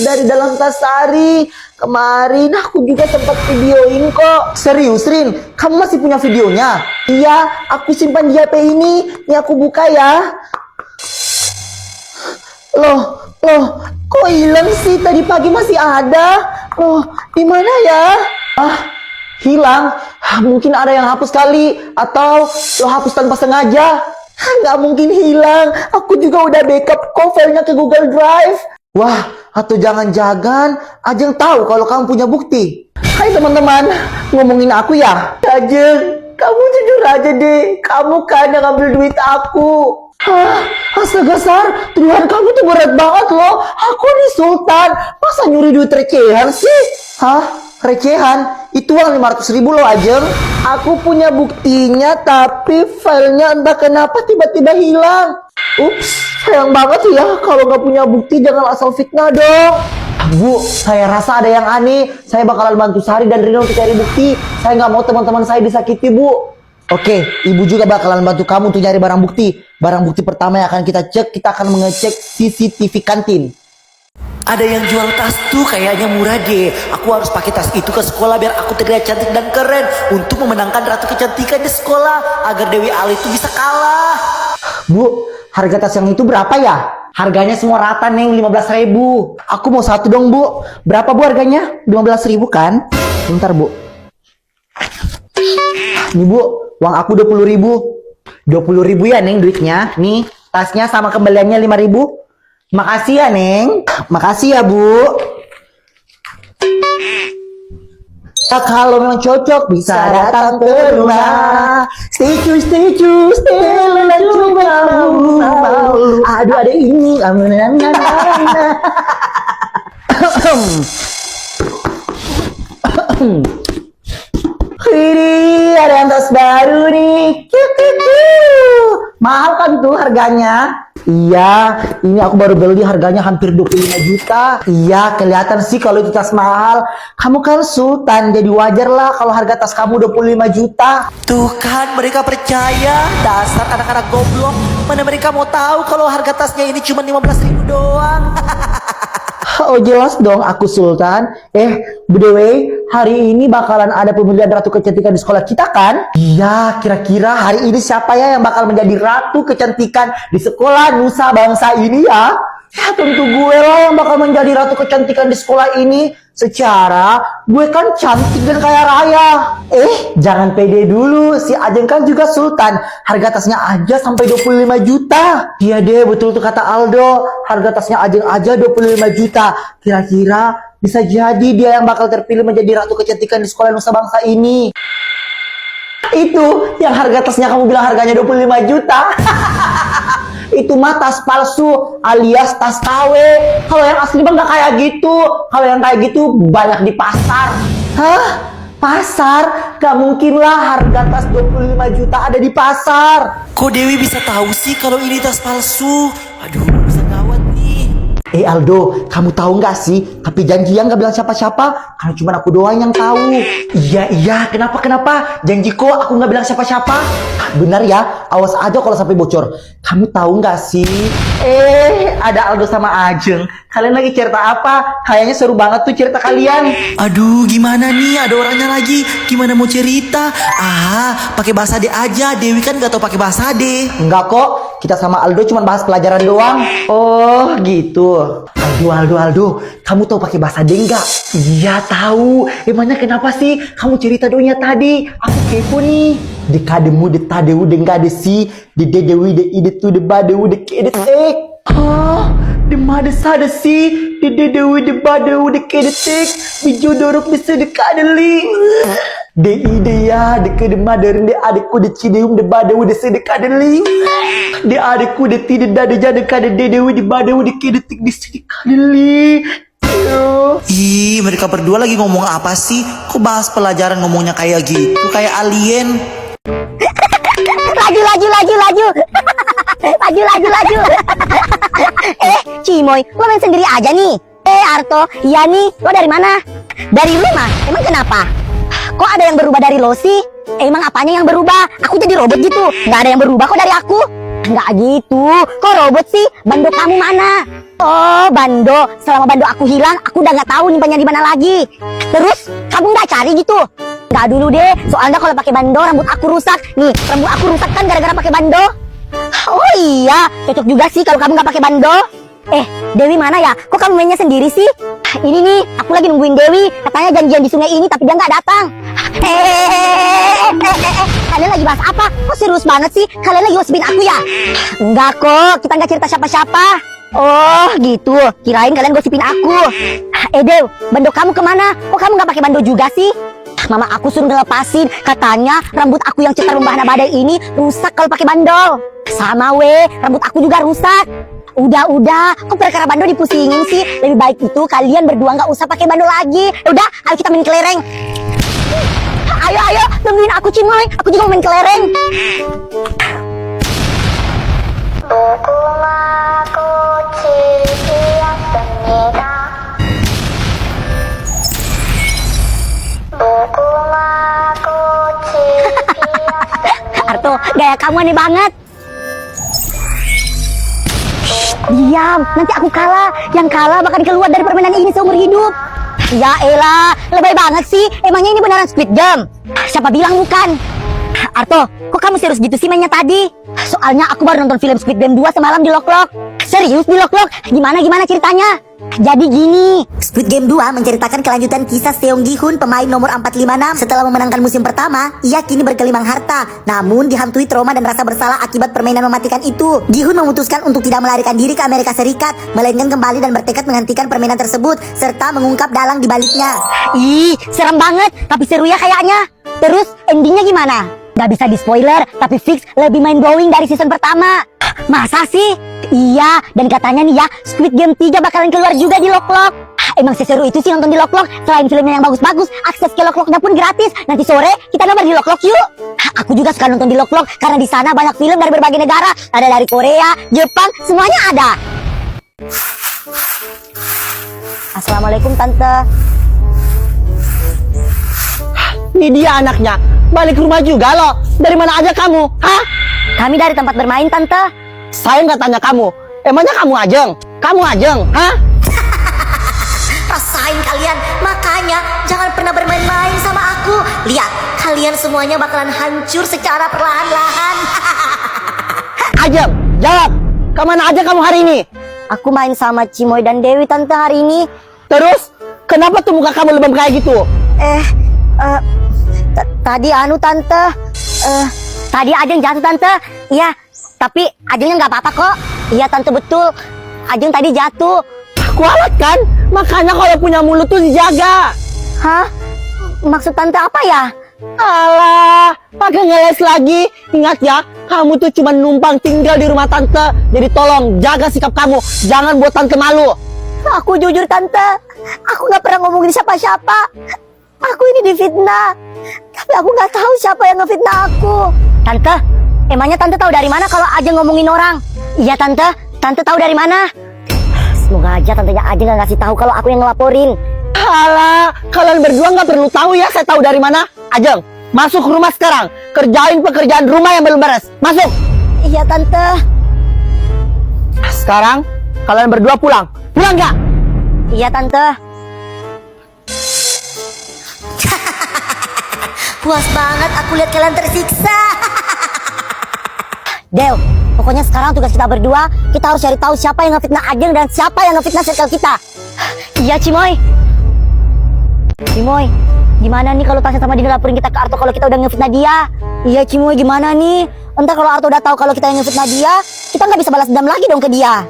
dari dalam tas Sari. Kemarin aku juga sempat videoin kok. Serius, Rin? Kamu masih punya videonya? Iya, aku simpan di HP ini. Ini aku buka ya. Loh, kok hilang sih? Tadi pagi masih ada. Loh, di mana ya? Hilang. Mungkin ada yang hapus kali. Atau lo hapus tanpa sengaja. Nggak mungkin hilang. Aku juga udah backup kok filenya ke Google Drive. Wah, atau jangan-jangan Ajeng tahu kalau kamu punya bukti. Hai teman-teman, ngomongin aku ya? Ajeng, kamu jujur aja deh. Kamu kan yang ngambil duit aku. Astaga Sar, tuduhan kamu tuh berat banget loh. Aku nih Sultan, masa nyuri duit recehan sih? Recehan? Itu uang 500.000 loh Ajeng. Aku punya buktinya, tapi filenya entah kenapa tiba-tiba hilang. Ups, sayang banget ya. Kalau nggak punya bukti jangan asal fitnah dong. Bu, saya rasa ada yang aneh. Saya bakalan bantu Sari dan Rino untuk cari bukti. Saya nggak mau teman-teman saya disakiti, Bu. Oke, Ibu juga bakalan bantu kamu untuk nyari barang bukti. Barang bukti pertama yang akan kita cek, kita akan mengecek CCTV kantin. Ada yang jual tas tuh kayaknya murah deh. Aku harus pakai tas itu ke sekolah biar aku terlihat cantik dan keren untuk memenangkan ratu kecantikan di sekolah agar Dewi Ali itu bisa kalah. Bu, harga tas yang itu berapa ya? Harganya semua rata neng, 15.000. Aku mau satu dong Bu. Berapa Bu harganya? 15.000 kan? Bentar Bu. Nih Bu, uang aku 20.000. 20.000 ya neng duitnya. Nih, tasnya sama kembaliannya 5.000. Makasih ya neng. Makasih ya Bu. Kalau memang cocok bisa datang ke rumah. Stay true, coba mau. Aduh ada ini. Ini ada yang tas baru nih. Mahal kan tuh harganya? Iya, ini aku baru beli harganya hampir 25 juta. Iya, kelihatan sih kalau itu tas mahal. Kamu kan Sultan, jadi wajar lah kalau harga tas kamu 25 juta. Tuh kan mereka percaya. Dasar anak-anak goblok. Mana mereka mau tahu kalau harga tasnya ini cuma 15.000 doang. Oh jelas dong aku Sultan. By the way, hari ini bakalan ada pemilihan ratu kecantikan di sekolah kita kan? Iya, kira-kira hari ini siapa ya yang bakal menjadi ratu kecantikan di sekolah Nusa Bangsa ini ya? Ya tentu gue lah yang bakal menjadi ratu kecantikan di sekolah ini. Secara gue kan cantik dan kaya raya. Jangan pede dulu. Si Ajeng kan juga Sultan. Harga tasnya aja sampai 25 juta. Iya deh, betul tuh kata Aldo. Harga tasnya Ajeng aja 25 juta. Kira-kira bisa jadi dia yang bakal terpilih menjadi ratu kecantikan di sekolah Nusa Bangsa ini. Itu yang harga tasnya kamu bilang harganya 25 juta. Itu mah tas palsu alias tas KW. Kalau yang asli mah nggak kayak gitu. Kalau yang kayak gitu banyak di pasar. Pasar? Gak mungkin lah harga tas 25 juta ada di pasar. Kok Dewi bisa tahu sih kalau ini tas palsu? Aduh, bisa gawat nih. Aldo, kamu tahu nggak sih? Tapi janji ya nggak bilang siapa-siapa. Karena cuma aku doang yang tahu. Iya, kenapa? Janji kok aku nggak bilang siapa-siapa. Benar ya, awas aja kalau sampai bocor. Kamu tahu nggak sih? Ada Aldo sama Ajeng. Kalian lagi cerita apa? Kayaknya seru banget tuh cerita kalian. Aduh, gimana nih? Ada orangnya lagi. Gimana mau cerita? Pakai bahasa D aja. Dewi kan nggak tahu pakai bahasa D. Enggak kok. Kita sama Aldo cuma bahas pelajaran doang. Oh, gitu. Aldo, kamu tahu pakai bahasa D nggak? Iya tahu. Emangnya kenapa sih? Kamu cerita doanya tadi. Aku kepo nih. Dekademu, detadewu, dengadesi, dedewi, deidetu, debadewu, dekedetek. Demadesa-desi, dedewi, debadewu, dekedetek, bijodorok desedekadeli. Deidea, dekedemaderin, de adekku, decideum, debadewu, desedekadeli. De adekku, detideda, dejadekade, dedewi, debadewu, dekedetek, desedekadeli. Ih, mereka berdua lagi ngomong apa sih? Kok bahas pelajaran ngomongnya kayak gitu? Kayak alien. Laju. Cimoy, lo main sendiri aja nih. Arto, iya nih, lo dari mana? Dari rumah, emang kenapa? Kok ada yang berubah dari lo sih? Emang apanya yang berubah? Aku jadi robot gitu. Nggak ada yang berubah kok dari aku. Nggak gitu, kok robot sih? Bandok kamu mana? Oh, Bando. Selama Bando aku hilang, aku udah nggak tahu nyimpannya di mana lagi. Terus, kamu nggak cari gitu? Nggak dulu deh, soalnya kalau pakai Bando rambut aku rusak. Nih, rambut aku rusak kan gara-gara pakai Bando. Oh iya, cocok juga sih kalau kamu nggak pakai Bando. Dewi mana ya? Kok kamu mainnya sendiri sih? Ini nih, aku lagi nungguin Dewi. Katanya janjian di sungai ini, tapi dia nggak datang. Kalian lagi bahas apa? Kok serius banget sih? Kalian lagi gosipin aku ya? Enggak kok, kita nggak cerita siapa-siapa. Oh gitu, kirain kalian gosipin aku. Dew, Bando kamu kemana? Kok kamu nggak pakai Bando juga sih? Mama aku suruh ngelepasin, katanya rambut aku yang cetar membahana badai ini rusak kalau pakai Bando. Sama rambut aku juga rusak. Udah, kok perkara Bando dipusingin sih? Lebih baik itu kalian berdua nggak usah pakai Bando lagi. Udah, ayo kita main kelereng. Ayo, tungguin aku Cimoy. Aku juga mau main kelereng. Arto, gaya kamu aneh banget. Diam, nanti aku kalah. Yang kalah bakal keluar dari permainan ini seumur hidup. Ya elah, lebay banget sih. Emangnya ini beneran Squid Game? Siapa bilang bukan? Arto, kok kamu serius gitu sih mainnya tadi? Soalnya aku baru nonton film Squid Game 2 semalam di Loklok. Serius di Loklok? Gimana ceritanya? Jadi gini, Squid Game 2 menceritakan kelanjutan kisah Seong Gi-hun, pemain nomor 456. Setelah memenangkan musim pertama, ia kini bergelimang harta. Namun dihantui trauma dan rasa bersalah akibat permainan mematikan itu. Gi-hun memutuskan untuk tidak melarikan diri ke Amerika Serikat, melainkan kembali dan bertekad menghentikan permainan tersebut serta mengungkap dalang di baliknya. ih, serem banget, tapi seru ya kayaknya. Terus endingnya gimana? Gak bisa di spoiler, tapi fix lebih mind blowing dari season pertama. Masa sih? Iya, dan katanya nih ya, Squid Game 3 bakalan keluar juga di Loklok. Emang seseru itu sih nonton di Loklok. Selain filmnya yang bagus-bagus, akses ke Lokloknya pun gratis. Nanti sore kita nobar di Loklok yuk. Aku juga suka nonton di Loklok karena di sana banyak film dari berbagai negara. Ada dari Korea, Jepang, semuanya ada. Assalamualaikum Tante. Ini dia anaknya. Balik rumah juga loh. Dari mana aja kamu? Hah? Kami dari tempat bermain Tante. Saya nggak tanya kamu. Emangnya kamu Ajeng? Kamu Ajeng? Hah? Rasain kalian, makanya jangan pernah bermain-main sama aku. Lihat, kalian semuanya bakalan hancur secara perlahan-lahan. Ajeng, jawab. Kemana aja kamu hari ini? Aku main sama Cimoy dan Dewi Tante hari ini. Terus, kenapa tuh muka kamu lebam kayak gitu? Tadi Tante. Tadi Ajeng jatuh Tante. Iya, tapi Ajengnya nggak apa-apa kok. Iya Tante betul. Ajeng tadi jatuh. Kualat kan? Makanya kalau punya mulut tuh dijaga. Hah? Maksud Tante apa ya? Alah, pakai ngeles lagi. Ingat ya, kamu tuh cuma numpang tinggal di rumah Tante. Jadi tolong jaga sikap kamu. Jangan buat Tante malu. Aku jujur Tante, aku nggak pernah ngomongin siapa-siapa. Aku ini difitnah. Tapi aku nggak tahu siapa yang ngefitnah aku. Tante, emangnya Tante tahu dari mana kalau Ajeng ngomongin orang? Iya Tante, Tante tahu dari mana? Semoga aja tantenya Ajeng nggak ngasih tahu kalau aku yang ngelaporin. Alah, kalian berdua nggak perlu tahu ya saya tahu dari mana. Ajeng, masuk rumah sekarang. Kerjain pekerjaan rumah yang belum beres. Masuk. Iya Tante. Sekarang kalian berdua pulang. Pulang nggak? Iya Tante. Puas banget aku lihat kalian tersiksa. Del, pokoknya sekarang tugas kita berdua, kita harus cari tahu siapa yang ngefitnah Ajeng dan siapa yang ngefitnah circle kita. Iya Cimoy. Cimoy, gimana nih kalau Tasya sama Dina laporin kita ke Arto kalau kita udah ngefitnah dia? Iya Cimoy, gimana nih? Entar kalau Arto udah tahu kalau kita yang ngefitnah dia, kita nggak bisa balas dendam lagi dong ke dia.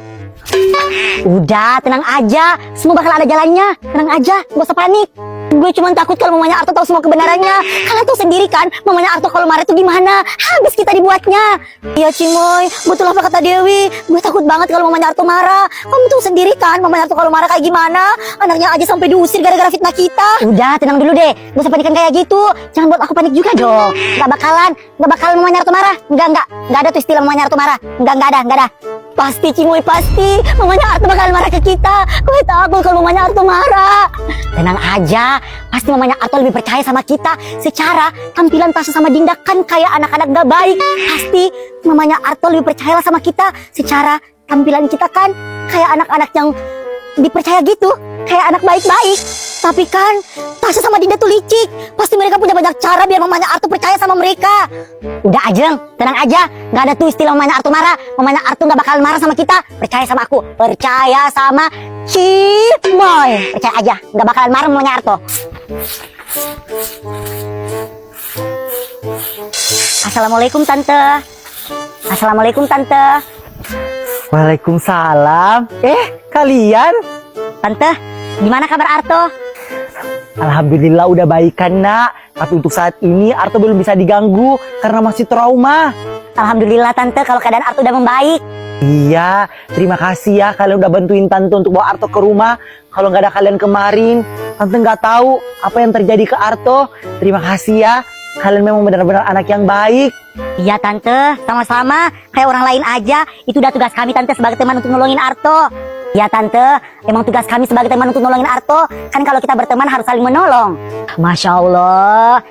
Udah, tenang aja. Semua bakal ada jalannya. Tenang aja, gak usah panik. Gue cuma takut kalau mamanya Arto tahu semua kebenarannya. Kalian tahu sendiri kan, mamanya Arto kalau marah itu gimana? Habis kita dibuatnya. Iya Cimoy, betul apa kata Dewi. Gue takut banget kalau mamanya Arto marah. Kamu tahu sendiri kan, mamanya Arto kalau marah kayak gimana? Anaknya aja sampai diusir gara-gara fitnah kita. Udah, tenang dulu deh. Gak usah panikan kayak gitu. Jangan buat aku panik juga dong. Gak bakalan mamanya Arto marah. Enggak ada tuh istilah mamanya Arto marah. Enggak ada. Pasti Cimoy, pasti mamanya Arto bakal marah ke kita. Gue takut kalau mamanya Arto marah. Tenang aja, pasti mamanya Arto lebih percaya sama kita. Secara tampilan Tasya sama Dinda kan kayak anak-anak gak baik. Pasti mamanya Arto lebih percaya sama kita. Secara tampilan kita kan kayak anak-anak yang dipercaya gitu, kayak anak baik-baik. Tapi kan Tasya sama Dinda tuh licik. Pasti mereka punya banyak cara biar Mamanya Arto percaya sama mereka. Udah Ajeng, tenang aja. Gak ada tuh istilah Mamanya Arto marah. Mamanya Arto gak bakal marah sama kita. Percaya sama aku, percaya sama Cimoy. Percaya aja, gak bakalan marah Mamanya Arto. Assalamualaikum Tante. Assalamualaikum Tante. Waalaikumsalam. Kalian? Tante, gimana kabar Arto? Alhamdulillah udah baikan nak. Tapi untuk saat ini Arto belum bisa diganggu karena masih trauma. Alhamdulillah Tante kalau keadaan Arto udah membaik. Iya, terima kasih ya kalian udah bantuin Tante untuk bawa Arto ke rumah. Kalau nggak ada kalian kemarin, Tante nggak tahu apa yang terjadi ke Arto. Terima kasih ya, kalian memang benar-benar anak yang baik. Iya Tante, sama-sama. Kayak orang lain aja. Itu udah tugas kami Tante sebagai teman untuk nolongin Arto. Ya Tante, emang tugas kami sebagai teman untuk nolongin Arto. Kan kalau kita berteman harus saling menolong. Masya Allah.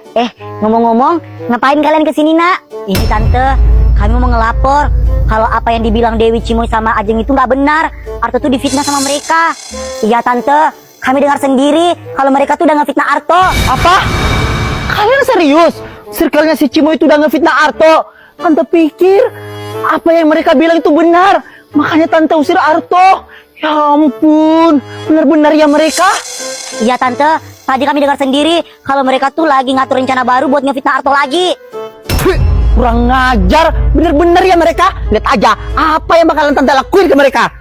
Ngomong-ngomong, ngapain kalian kesini nak? Ini Tante, kami mau ngelapor kalau apa yang dibilang Dewi Cimoy sama Ajeng itu nggak benar. Arto tuh difitnah sama mereka. Iya Tante, kami dengar sendiri kalau mereka tuh udah ngefitnah Arto. Apa? Kalian serius? Circle-nya si Cimoy itu udah ngefitnah Arto? Tante pikir apa yang mereka bilang itu benar. Makanya Tante usir Arto. Ya ampun, benar-benar ya mereka? Iya Tante, tadi kami dengar sendiri kalau mereka tuh lagi ngatur rencana baru buat ngefitnah Arto lagi. Kurang ngajar, bener-bener ya mereka. Lihat aja apa yang bakalan Tante lakuin ke mereka.